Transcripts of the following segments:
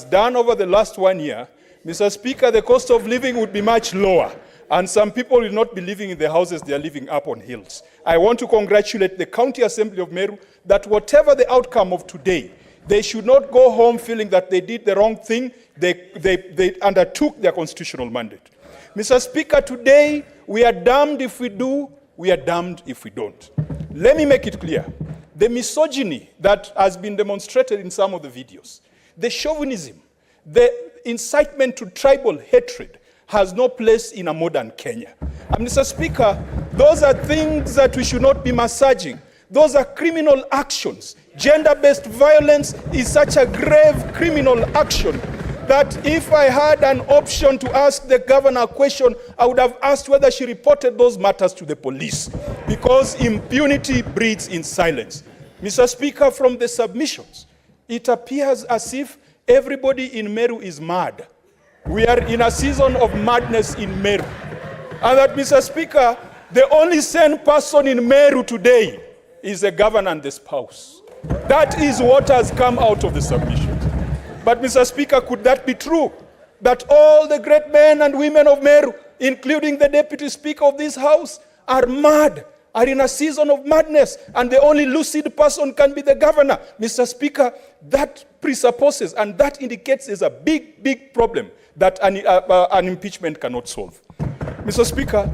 done over the last 1 year, Mr. Speaker, the cost of living would be much lower, and some people will not be living in the houses they are living up on hills. I want to congratulate the County Assembly of Meru that whatever the outcome of today, they should not go home feeling that they did the wrong thing. They undertook their constitutional mandate. Mr. Speaker, today we are damned if we do, we are damned if we don't. Let me make it clear. The misogyny that has been demonstrated in some of the videos, the chauvinism, the incitement to tribal hatred has no place in a modern Kenya. And Mr. Speaker, those are things that we should not be massaging. Those are criminal actions. Gender-based violence is such a grave criminal action that if I had an option to ask the governor a question, I would have asked whether she reported those matters to the police, because impunity breeds in silence. Mr. Speaker, from the submissions, it appears as if everybody in Meru is mad. We are in a season of madness in Meru. And that, Mr. Speaker, the only sane person in Meru today is the governor and the spouse. That is what has come out of the submissions. But, Mr. Speaker, could that be true? That all the great men and women of Meru, including the Deputy Speaker of this House, are mad, are in a season of madness, and the only lucid person can be the governor? Mr. Speaker, that presupposes and that indicates is a big, big problem that an impeachment cannot solve. Mr. Speaker,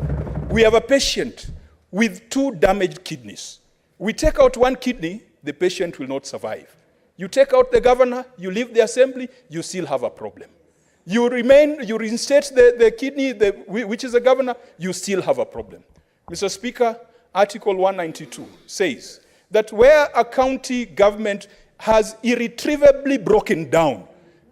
we have a patient with 2 damaged kidneys. We take out 1 kidney, the patient will not survive. You take out the governor, you leave the assembly, you still have a problem. You reinstate the kidney, which is the governor, you still have a problem. Mr. Speaker, Article 192 says that where a county government has irretrievably broken down,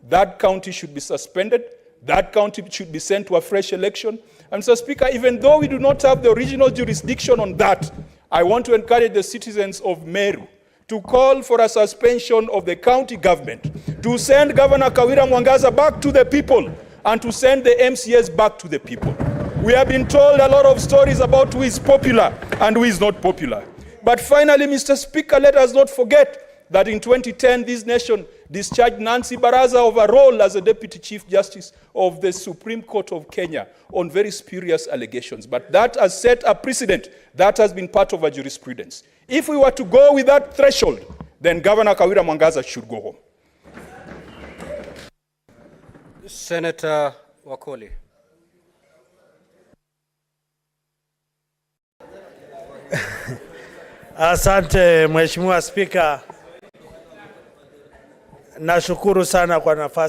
that county should be suspended, that county should be sent to a fresh election. And Mr. Speaker, even though we do not have the original jurisdiction on that, I want to encourage the citizens of Meru to call for a suspension of the county government, to send Governor Kawira Mwangaza back to the people, and to send the MCAs back to the people. We have been told a lot of stories about who is popular and who is not popular. But finally, Mr. Speaker, let us not forget that in 2010, this nation discharged Nancy Baraza of a role as a Deputy Chief Justice of the Supreme Court of Kenya on very spurious allegations. But that has set a precedent. That has been part of our jurisprudence. If we were to go with that threshold, then Governor Kawira Mwangaza should go home. Senator Wakoli. Asante Mheshimiwa Spika. Nashukuru sana kwa nafasi